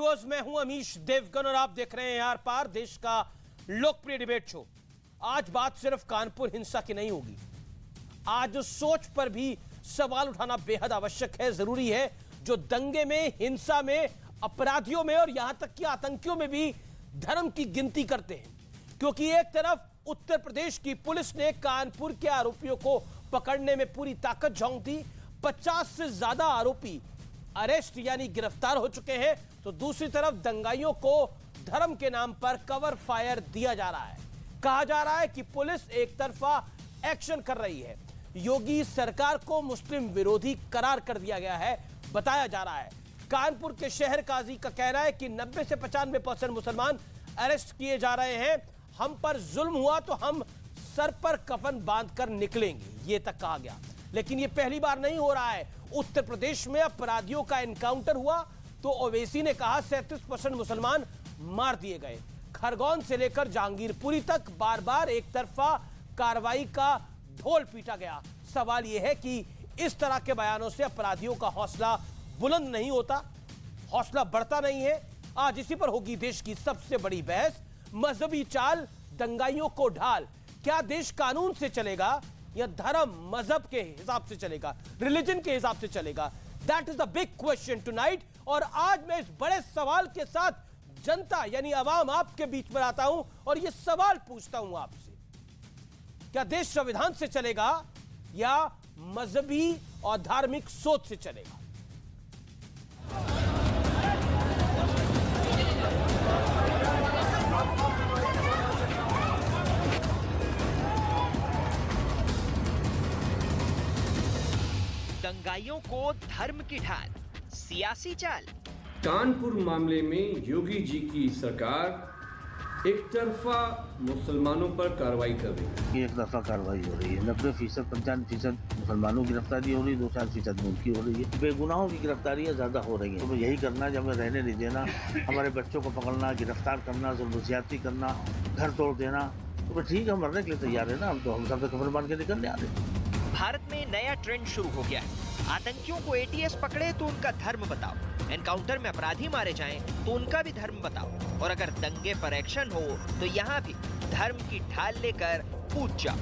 Viewers, मैं हूं अमीश देवगन और आप देख रहे हैं आर पार, देश का लोकप्रिय डिबेट शो। आज बात सिर्फ कानपुर हिंसा की नहीं होगी, आज सोच पर भी सवाल उठाना बेहद आवश्यक है, जरूरी है। जो दंगे में, हिंसा में, अपराधियों में और यहां तक कि आतंकियों में भी धर्म की गिनती करते हैं, क्योंकि एक तरफ उत्तर प्रदेश की पुलिस ने कानपुर के आरोपियों को पकड़ने में पूरी ताकत झोंक दी, 50 से ज्यादा आरोपी अरेस्ट यानी गिरफ्तार हो चुके हैं, तो दूसरी तरफ दंगाइयों को धर्म के नाम पर कवर फायर दिया जा रहा है। कहा जा रहा है कि पुलिस एक तरफा एक्शन कर रही है, योगी सरकार को मुस्लिम विरोधी करार कर दिया गया है, बताया जा रहा है। कानपुर के शहर काजी का कहना है कि 90 से 95% मुसलमान अरेस्ट किए जा रहे हैं, हम पर जुल्म हुआ तो हम सर पर कफन बांधकर निकलेंगे, ये तक कहा गया। लेकिन ये पहली बार नहीं हो रहा है। उत्तर प्रदेश में अपराधियों का एनकाउंटर हुआ तो ओवैसी ने कहा 37% मुसलमान मार दिए गए। खरगोन से लेकर जहांगीरपुरी तक बार बार एक तरफा कार्रवाई का ढोल पीटा गया। सवाल यह है कि इस तरह के बयानों से अपराधियों का हौसला बुलंद नहीं होता, हौसला बढ़ता नहीं है। आज इसी पर होगी देश की सबसे बड़ी बहस। मजहबी चाल, दंगाइयों को ढाल, क्या देश कानून से चलेगा या धर्म मजहब के हिसाब से चलेगा, रिलीजन के हिसाब से चलेगा? That is the big question tonight. और आज मैं इस बड़े सवाल के साथ जनता यानी आवाम आपके बीच में आता हूं और यह सवाल पूछता हूं आपसे, क्या देश संविधान से चलेगा या मजहबी और धार्मिक सोच से चलेगा? दंगाइयों को धर्म की ढाल, सियासी चाल। कानपुर मामले में योगी जी की सरकार एक तरफा मुसलमानों पर कार्रवाई कर रही है। एक तरफा कार्रवाई हो रही है, 90%, 95% मुसलमानों की गिरफ्तारी हो रही है, 2-4% मुल्की हो रही है। बेगुनाहों की गिरफ्तारियां ज्यादा हो रही है। तो यही करना, जब हमें रहने नहीं देना, हमारे बच्चों को पकड़ना, गिरफ्तार करना, ज्यादती करना, घर तोड़ देना, तो ठीक है, मरने के लिए तैयार है ना। हम सब खबर मान के निकलने आ रहे। भारत में नया ट्रेंड शुरू हो गया है। आतंकियों को एटीएस पकड़े तो उनका धर्म बताओ, एनकाउंटर में अपराधी मारे जाएं तो उनका भी धर्म बताओ, और अगर दंगे पर एक्शन हो तो यहाँ भी धर्म की ढाल लेकर पूछ जाओ।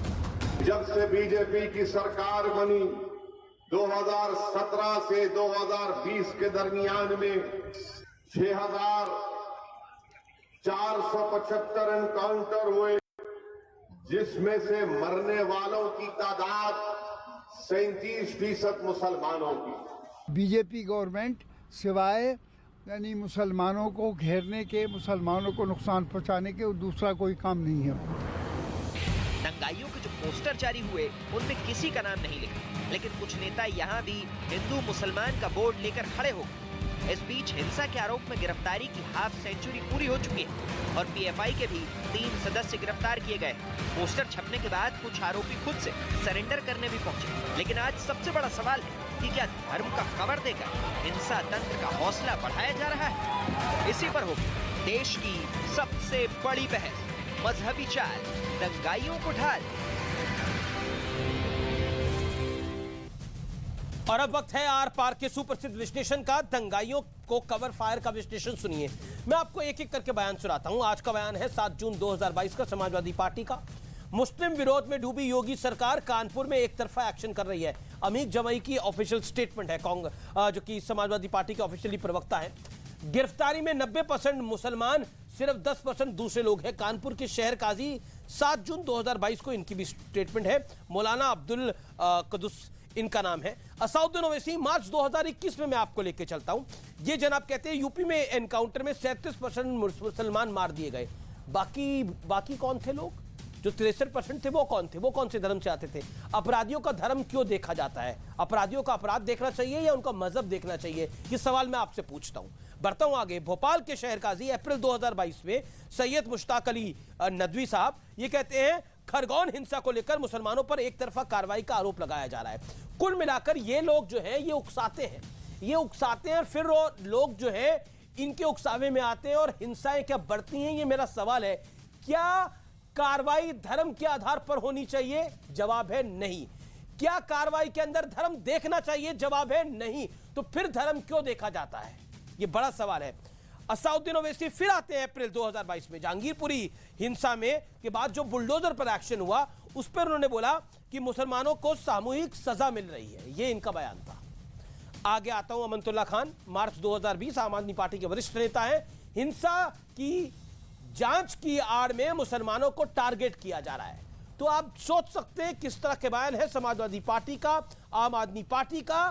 जब से बीजेपी की सरकार बनी 2017 से 2020 के दरमियान में 6,475 एनकाउंटर हुए, जिसमें से मरने वालों की तादाद 37% मुसलमानों की। बीजेपी गवर्नमेंट सिवाय यानी मुसलमानों को घेरने के, मुसलमानों को नुकसान पहुंचाने के दूसरा कोई काम नहीं है। दंगाइयों के जो पोस्टर जारी हुए उनमें किसी का नाम नहीं लिखा, लेकिन कुछ नेता यहाँ भी हिंदू मुसलमान का बोर्ड लेकर खड़े हो गए। इस बीच हिंसा के आरोप में गिरफ्तारी की हाफ सेंचुरी पूरी हो चुकी है और पीएफआई के भी 3 सदस्य गिरफ्तार किए गए। पोस्टर छपने के बाद कुछ आरोपी खुद से सरेंडर करने भी पहुंचे। लेकिन आज सबसे बड़ा सवाल है कि क्या धर्म का कवर देकर हिंसा तंत्र का हौसला बढ़ाया जा रहा है? इसी पर होगी देश की सबसे बड़ी बहस, मजहबी चाल, दंगाइयों को ढाल। और अब वक्त है आर पार के सुप्रसिद्ध विश्लेषण का। दंगाइयों को कवर फायर का विश्लेषण सुनिए। मैं आपको एक एक करके बयान सुनाता हूं। आज का बयान है 7 जून 2022 का, समाजवादी पार्टी का। मुस्लिम विरोध में डूबी योगी सरकार कानपुर में एक तरफा एक्शन कर रही है। अमीक जमाई की ऑफिशियल स्टेटमेंट है, जो कि समाजवादी पार्टी के ऑफिशियली प्रवक्ता है। गिरफ्तारी में 90% मुसलमान, सिर्फ 10% दूसरे लोग हैं। कानपुर के शहर काजी 7 जून 2022 को इनकी भी स्टेटमेंट है। मौलाना अब्दुल कुदुस इनका नाम है। असाउद्दीन ओवैसी, मार्च 2021 में मैं आपको लेके चलता हूं। ये जनाब कहते हैं यूपी में एनकाउंटर में 37% मुसलमान मार दिए गए। बाकी कौन थे लोग? जो 63% थे वो कौन थे? वो कौन से धर्म से आते थे? अपराधियों का धर्म क्यों देखा जाता है? अपराधियों का अपराध देखना चाहिए या उनका मजहब देखना चाहिए? ये सवाल मैं आपसे पूछता हूं। बढ़ता हूं आगे। भोपाल के शहर काजी अप्रैल 2022 में सैयद मुश्ताक अली नदवी साहब ये कहते हैं खरगोन हिंसा को लेकर मुसलमानों पर एक तरफा कार्रवाई का आरोप लगाया जा रहा है। कुल मिलाकर ये लोग जो है ये उकसाते हैं और फिर वो लोग जो है इनके उकसावे में आते हैं और हिंसाएं क्या बढ़ती हैं? ये मेरा सवाल है। क्या कार्रवाई धर्म के आधार पर होनी चाहिए? जवाब है नहीं। क्या कार्रवाई के अंदर धर्म देखना चाहिए? जवाब है नहीं। तो फिर धर्म क्यों देखा जाता है? ये बड़ा सवाल है। असाउद्दीन ओवैसी फिर आते हैं अप्रैल 2022 में जहांगीरपुरी हिंसा में के बाद जो बुलडोजर पर एक्शन हुआ उस पर उन्होंने बोला कि मुसलमानों को सामूहिक सजा मिल रही है, ये इनका बयान था। आगे आता हूं अमनतुल्ला खान, मार्च 2020, आम आदमी पार्टी के वरिष्ठ नेता हैं। हिंसा की जांच की आड़ में मुसलमानों को टारगेट किया जा रहा है, तो आप सोच सकते हैं किस तरह के बयान है समाजवादी पार्टी का, आम आदमी पार्टी का,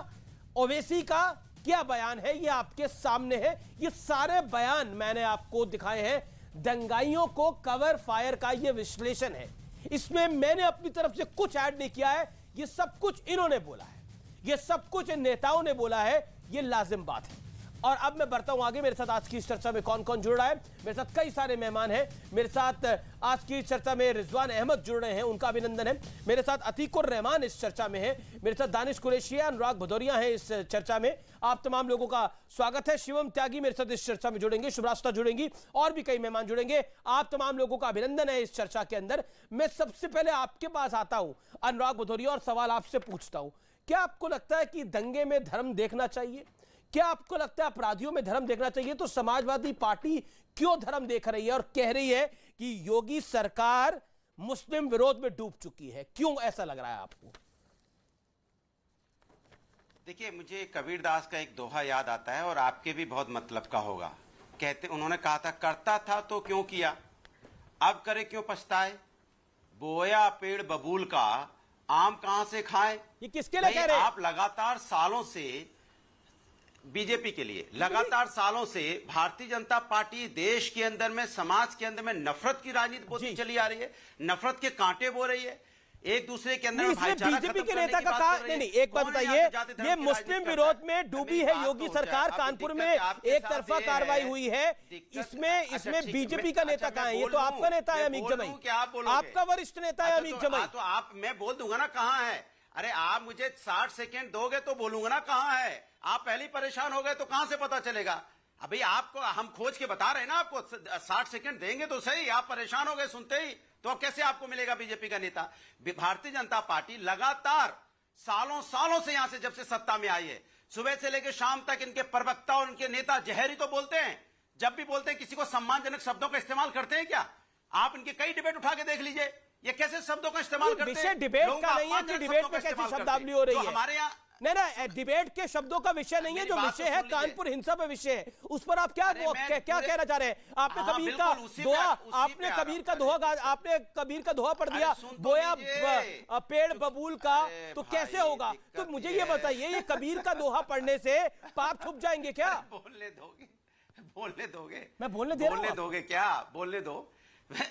ओवैसी का क्या बयान है, ये आपके सामने है। ये सारे बयान मैंने आपको दिखाए हैं, दंगाइयों को कवर फायर का ये विश्लेषण है। इसमें मैंने अपनी तरफ से कुछ ऐड नहीं किया है, ये सब कुछ इन्होंने बोला है, ये सब कुछ इन नेताओं ने बोला है, ये लाजिम बात है। और अब मैं बढ़ता हूं आगे। मेरे साथ आज की इस चर्चा में कौन कौन जुड़ रहा है, मेरे साथ कई सारे मेहमान हैं। मेरे साथ आज की इस चर्चा में रिजवान अहमद जुड़ रहे हैं, उनका अभिनंदन है। मेरे साथ अतीकुर रहमान इस चर्चा में है। मेरे साथ दानिश कुरैशी, अनुराग भदौरिया हैं इस चर्चा में। आप तमाम लोगों का स्वागत है। शिवम त्यागी मेरे साथ इस चर्चा में जुड़ेंगे, शुभ्रास्ता जुड़ेंगी और भी कई मेहमान जुड़ेंगे। आप तमाम लोगों का अभिनंदन है इस चर्चा के अंदर। मैं सबसे पहले आपके पास आता हूं अनुराग भदौरिया और सवाल आपसे पूछता हूं, क्या आपको लगता है कि दंगे में धर्म देखना चाहिए? क्या आपको लगता है अपराधियों में धर्म देखना चाहिए? तो समाजवादी पार्टी क्यों धर्म देख रही है और कह रही है कि योगी सरकार मुस्लिम विरोध में डूब चुकी है? क्यों ऐसा लग रहा है आपको? देखिए, मुझे कबीर दास का एक दोहा याद आता है और आपके भी बहुत मतलब का होगा। कहते, उन्होंने कहा था, करता था तो क्यों किया, अब करे क्यों पछताए, बोया पेड़ बबूल का आम कहां से खाए। ये किसके लिए कह रहे हैं? आप लगातार सालों से बीजेपी के लिए लगातार सालों से भारतीय जनता पार्टी देश के अंदर में, समाज के अंदर में नफरत की राजनीति बोती चली आ रही है, नफरत के कांटे बो रही है, एक दूसरे के अंदर भाईचारा बीजेपी के नेता का कहा नहीं, एक बात बताइए, ये मुस्लिम विरोध में डूबी है योगी सरकार। कानपुर में एक तरफा कार्रवाई हुई है, इसमें बीजेपी का नेता कहाँ है? ये तो आपका नेता है अमीक जमाई, आपका वरिष्ठ नेता है अमीक जमाई। तो आप, मैं बोल दूंगा ना कहाँ है। अरे आप मुझे 60 सेकेंड दोगे तो बोलूंगा ना कहाँ है। आप पहले ही परेशान हो गए तो कहां से पता चलेगा? अभी आपको हम खोज के बता रहे हैं ना, आपको 60 सेकंड देंगे तो सही। आप परेशान हो गए सुनते ही, तो अब कैसे आपको मिलेगा बीजेपी का नेता? भारतीय जनता पार्टी लगातार सालों से यहां से जब से सत्ता में आई है, सुबह से लेकर शाम तक इनके प्रवक्ता और इनके नेता जहरी तो बोलते हैं, जब भी बोलते हैं किसी को सम्मानजनक शब्दों का इस्तेमाल करते हैं क्या? आप इनके कई डिबेट उठा के देख लीजिए, ये कैसे शब्दों का इस्तेमाल करते हैं। विषय डिबेट का नहीं है कि डिबेट में कैसी शब्दावली हो रही है। हमारे यहाँ नहीं, डिबेट के शब्दों का विषय नहीं है, जो विषय है कानपुर हिंसा पे विषय है, उस पर आप क्या कहना चाह रहे हैं? आपने कबीर का दोहा, आपने कबीर का दोहा पढ़ दिया, बोया पेड़ बबूल का, तो कैसे होगा? तो मुझे ये बताइए, ये कबीर का दोहा पढ़ने से पाप छुप जाएंगे क्या? बोलने दोगे? मैं बोलने दे रहा हूं। बोलने दोगे क्या? बोलने दो।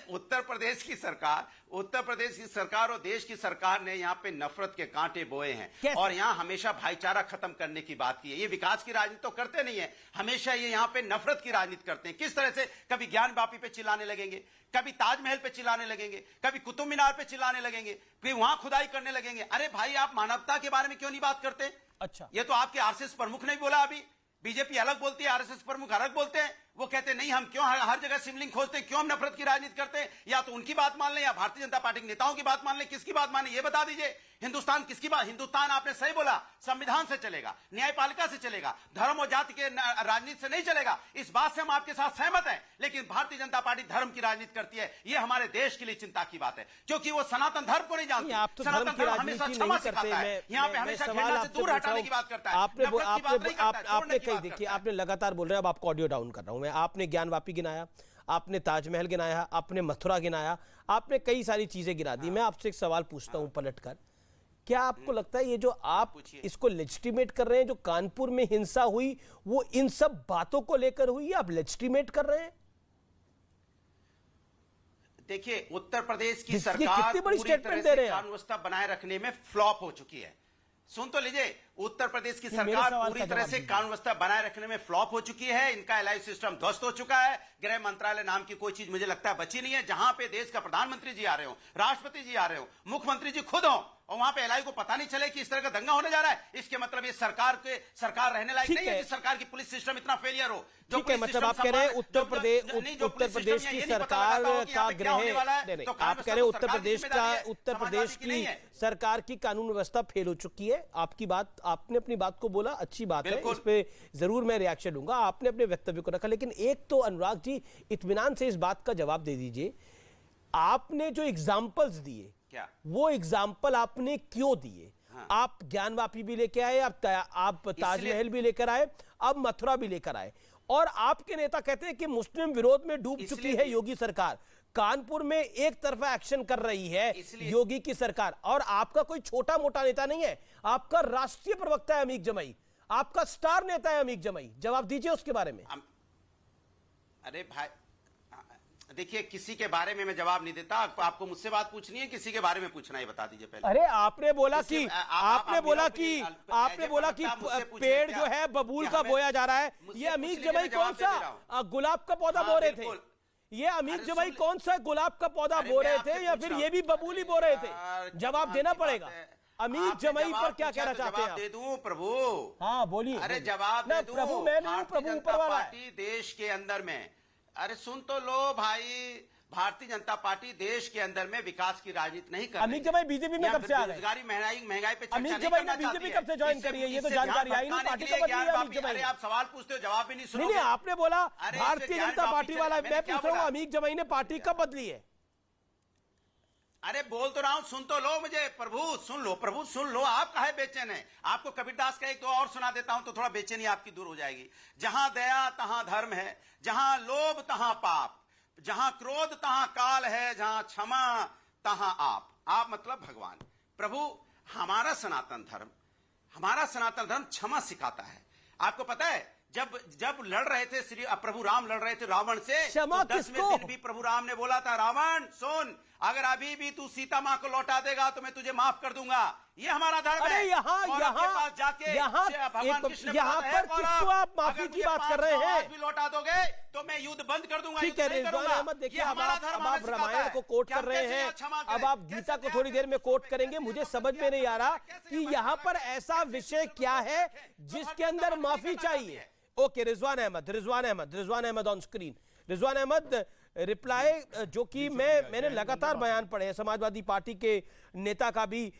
उत्तर प्रदेश की सरकार और देश की सरकार ने यहाँ पे नफरत के कांटे बोए हैं और यहाँ हमेशा भाईचारा खत्म करने की बात की है। ये विकास की राजनीति तो करते नहीं है, हमेशा ये यहाँ पे नफरत की राजनीति करते हैं। किस तरह से? कभी ज्ञान वापी पे चिल्लाने लगेंगे, कभी ताजमहल पे चिल्लाने लगेंगे, कभी कुतुब मीनार पे चिल्लाने लगेंगे, फिर वहां खुदाई करने लगेंगे। अरे भाई, आप मानवता के बारे में क्यों नहीं बात करते? अच्छा, ये तो आपके आरएसएस प्रमुख ने बोला। अभी बीजेपी अलग बोलती है, आरएसएस प्रमुख अलग बोलते हैं। वो कहते नहीं, हम क्यों हर जगह शिवलिंग खोजते हैं, क्यों हम नफरत की राजनीति करते हैं? या तो उनकी बात मान लें या भारतीय जनता पार्टी के नेताओं की बात मान लें। किसकी बात माने ये बता दीजिए। हिंदुस्तान किसकी बात? हिंदुस्तान आपने सही बोला, संविधान से चलेगा, न्यायपालिका से चलेगा, धर्म और जाति के राजनीति से नहीं चलेगा। इस बात से हम आपके साथ सहमत हैं, लेकिन भारतीय जनता पार्टी धर्म की राजनीति करती है। ये हमारे देश के लिए चिंता की बात है, क्योंकि वो सनातन धर्म को नहीं जानती। सनातन धर्म हमेशा क्षमा सिखाता है, यहाँ पे हमेशा घृणा से दूर हटाने की बात करता है। आपने कही, देखिए, आपने लगातार बोल रहे हैं, अब आपको ऑडियो डाउन कर रहा हूं मैं। आपने ज्ञान वापी गिनाया, आपने ताजमहल गिनाया, आपने मथुरा गिनाया, आपने कई सारी चीजें गिरा दी। मैं आपसे एक सवाल पूछता हूं पलटकर, क्या आपको लगता है ये जो आप इसको लेजिटिमेट कर रहे हैं, जो कानपुर में हिंसा हुई, वो इन सब बातों को लेकर हुई, आप लेजिटिमेट कर रहे हैं? देखिए, उत्तर प्रदेश की सरकार कितनी बड़ी स्टेटमेंट दे रहे हैं? कानून व्यवस्था बनाए रखने में फ्लॉप हो चुकी है। सुन तो लीजिए, उत्तर प्रदेश की सरकार पूरी तरह से कानून व्यवस्था बनाए रखने में फ्लॉप हो चुकी है। इनका एलआई सिस्टम ध्वस्त हो चुका है। गृह मंत्रालय नाम की कोई चीज मुझे लगता है बची नहीं है, जहां पे देश का प्रधानमंत्री जी आ रहे हो, राष्ट्रपति जी आ रहे हो, मुख्यमंत्री जी खुद हो और वहां पे एलआई को पता नहीं चले कि इस तरह का दंगा होने जा रहा है। इसके मतलब ये सरकार रहने लायक नहीं है कि सरकार की पुलिस सिस्टम इतना फेलियर हो। ठीक है, मतलब आप कह रहे हैं उत्तर प्रदेश की सरकार का गृह, आप कह रहे हैं उत्तर प्रदेश की सरकार की कानून व्यवस्था फेल हो चुकी है। आपकी बात, आपने अपनी बात को बोला, अच्छी बात है, इस पे जरूर मैं रिएक्शन दूंगा। आपने अपने वक्तव्य को रखा, लेकिन एक तो अनुराग जी इत्मीनान से इस बात का जवाब दे दीजिए, आपने जो एग्जाम्पल्स दिए क्या वो एग्जाम्पल आपने क्यों दिए? हाँ। आप ज्ञानवापी भी लेके आए, आप ताजमहल भी लेकर आए, अब मथुरा भी लेकर आए, और आपके नेता कहते हैं कि मुस्लिम विरोध में डूब चुकी है योगी सरकार। कानपुर में एक तरफा एक्शन कर रही है योगी की सरकार, और आपका कोई छोटा मोटा नेता नहीं है, आपका राष्ट्रीय प्रवक्ता है अमीक जमाई, आपका स्टार नेता है अमीक जमाई। जवाब दीजिए उसके बारे में। अरे भाई देखिए, किसी के बारे में मैं जवाब नहीं देता। आपको मुझसे बात पूछनी है, किसी के बारे में पूछना है, बता दीजिए पहले। अरे आपने बोला कि पेड़ जो है बबूल का बोया जा रहा है, ये अमीक जमाई कौन सा गुलाब का पौधा बो रहे थे? ये अमीक जमाई कौन सा गुलाब का पौधा बो रहे थे, या फिर ये भी बबूल ही बो रहे थे? जवाब देना पड़ेगा। अमीक जमाई पर क्या कहना चाहते हैं आप? दे दूं प्रभु? हाँ बोलिए। अरे जवाब दे दूं? प्रभु मैं नहीं हूं, प्रभु ऊपर वाला है। देश के अंदर में, अरे सुन तो लो भाई, भारतीय जनता पार्टी देश के अंदर में विकास की राजनीति नहीं कर रही। अमीक जमाई बीजेपी में कब से आ गए? बेरोजगारी, महंगाई पे अमीक जमाई ने बीजेपी कब से ज्वाइन करी है? ये तो जानकारी आई नहीं, पार्टी को बदली है अमीक जमाई। आप सवाल पूछते हो, जवाब भी नहीं सुनोगे। नहीं, आपने बोला भारतीय जनता पार्टी वाला, मैं पूछ रहा हूँ अमीक जमाई ने पार्टी कब बदली है? अरे बोल तो रहा हूं, सुन तो लो मुझे। प्रभु सुन लो, प्रभु सुन लो। आप काहे बेचैन है? आपको कबीरदास का एक तो और सुना देता हूं तो थोड़ा बेचैनी आपकी दूर हो जाएगी। जहां दया तहां धर्म है, जहां लोभ तहां पाप, जहां क्रोध तहां काल है, जहां क्षमा तहां आप मतलब भगवान। प्रभु हमारा सनातन धर्म क्षमा सिखाता है। आपको पता है जब लड़ रहे थे प्रभु राम लड़ रहे थे रावण से, तो 10वें दिन भी प्रभु राम ने बोला था, रावण सुन, अगर अभी भी तू सीता माँ को लौटा देगा तो मैं तुझे माफ कर दूंगा। ये हमारा धर्म है। यहाँ पर किसको आप माफी की बात कर रहे हैं? भी लौटा दोगे तो मैं युद्ध बंद कर दूंगा। ठीक है रिजवान अहमद, देखिए अब आप रामायण को कोट कर रहे हैं, अब आप गीता को थोड़ी देर में कोट करेंगे। मुझे समझ में नहीं आ रहा कि यहाँ पर ऐसा विषय क्या है जिसके अंदर माफी चाहिए। Okay, Rizwan Ahmed on screen. Rizwan Ahmed reply जो कि मैंने लगातार बयान पढ़े हैं समाजवादी पार्टी के नेता का भी,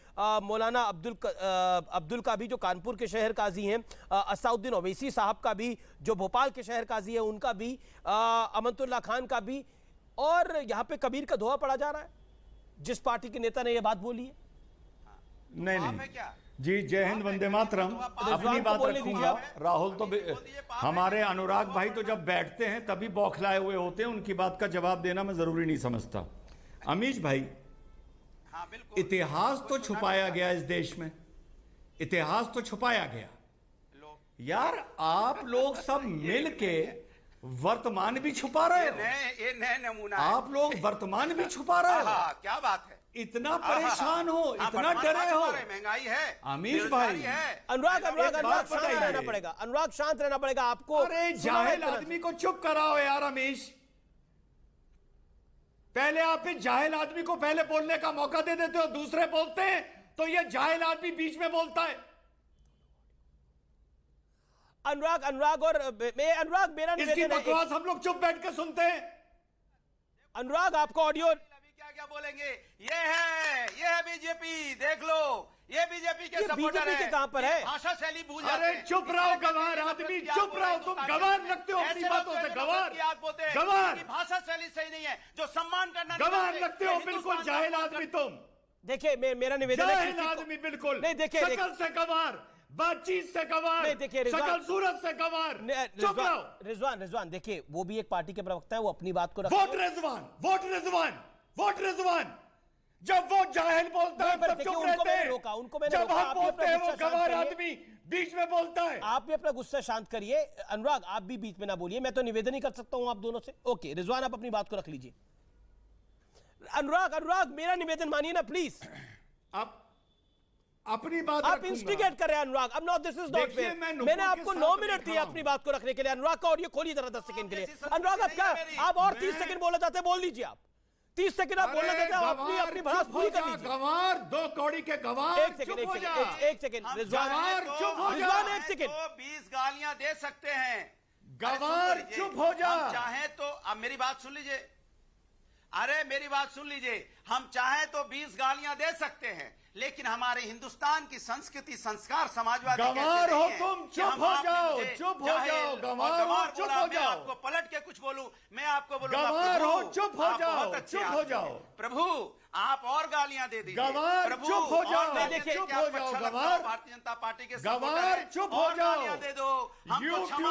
मौलाना अब्दुल का भी जो कानपुर के शहर काजी हैं, असाउद्दीन ओवैसी साहब का भी जो भोपाल के शहर काजी है उनका भी, अमनतुल्लाह खान का भी, और यहाँ पे कबीर का धोआ पड़ा जा रहा है जिस पार्टी के नेता ने यह बात बोली है। नहीं जी, जय हिंद, वंदे मातरम। अपनी बात रखूंगा। राहुल तो हमारे अनुराग भाई तो जब बैठते हैं तभी बौखलाए हुए होते हैं, उनकी बात का जवाब देना मैं जरूरी नहीं समझता। अमीश भाई, इतिहास तो छुपाया गया इस देश में, इतिहास तो छुपाया गया यार। आप लोग सब मिल के वर्तमान भी छुपा रहे हो। ये नए नमूना, आप लोग वर्तमान भी छुपा रहे हो। क्या बात है? इतना परेशान हो, इतना डरे हो। महंगाई है अमीश भाई, अनुराग शांत रहना पड़ेगा। अनुराग शांत रहना पड़ेगा आपको। अरे जाहिल आदमी को चुप कराओ यार अमीश। पहले आप इस जाहिल आदमी को पहले बोलने का मौका दे देते हो, दूसरे बोलते हैं तो ये जाहिल आदमी बीच में बोलता है। अनुराग मेरा इसकी बकवास हम लोग चुप बैठ के सुनते हैं। अनुराग आपको ऑडियो क्या बोलेंगे? ये है बीजेपी, देख लो, ये बीजेपी के सपोर्टर है। कहां पर है? भाषा शैली भूल जाते हैं। अरे चुप रहो गवार आदमी, चुप रहो। तुम गवार लगते हो अपनी बातों से। गवार भाषा शैली सही नहीं है, जो सम्मान करना गवार लगते हो, बिल्कुल जाहिल आदमी तुम। देखिए मेरा निवेदन है, जाहिल आदमी बिल्कुल नहीं। देखिए शकल से गवार, बातचीत से गवार, देखिए शकल सूरत से गवार। चुप रहो। रिजवान देखिए, वो भी एक पार्टी के प्रवक्ता है, वो अपनी बात को वोट रिजवान। जब वो जाहिल बोलता है तब चुप रहते हैं। जब हम बोलते हैं वो गवार आदमी बीच में बोलता है। आप भी अपना गुस्सा शांत करिए। अनुराग आप भी बीच में ना बोलिए, मैं तो निवेदन ही कर सकता हूं आप दोनों से। ओके रिजवान, आप अपनी बात को रख लीजिए। अनुराग मेरा निवेदन मानिए ना प्लीज। आप अपनी बात आप इंस्टिगेट कर रहे हैं अनुराग। अब no, this is not fair. मैंने आपको 9 मिनट दिए अपनी बात को रखने के लिए। अनुराग का ऑडियो खोलिए जरा 10 सेकंड के लिए। अनुराग आप क्या, आप और 30 सेकंड बोलना चाहते हैं, बोल लीजिए आप। 30 सेकंड आप बोलना देते हैं, अपनी अपनी भड़ास पूरी कर लीजिए। गंवार, 2 कौड़ी के गंवार, एक सेकंड रिजवान, चुप हो जा। रिजवान एक सेकंड। तो 20 गालियां दे सकते हैं। गंवार, चुप हो जा। हम चाहे तो, अब मेरी बात सुन लीजिए, अरे मेरी बात सुन लीजिए, हम चाहे तो 20 गालियां दे सकते हैं, लेकिन हमारे हिंदुस्तान की संस्कृति, संस्कार, समाजवादी गंवार हो तुम, चुप हो जाओ, चुप हो जाओ। गंवार हो, चुप हो मैं जाओ। आपको पलट के कुछ बोलूं, मैं आपको बोलूंगा गंवार प्रभु, हो, चुप हो आप जाओ, बहुत अच्छे चुप हो आदमी जाओ। हैं। प्रभु आप और गालियां दे दीजिए। गंवार, प्रभु, चुप हो जाओ। और मैं देखिए, देखिए चुप कि हो आपको जाओ, अच्छा लगता गंवार। है, भारतीय जनता पार्टी के गंवार, सपोर्टर हैं, चुप हो और जाओ। गालियां दे दो, हमको YouTube क्षमा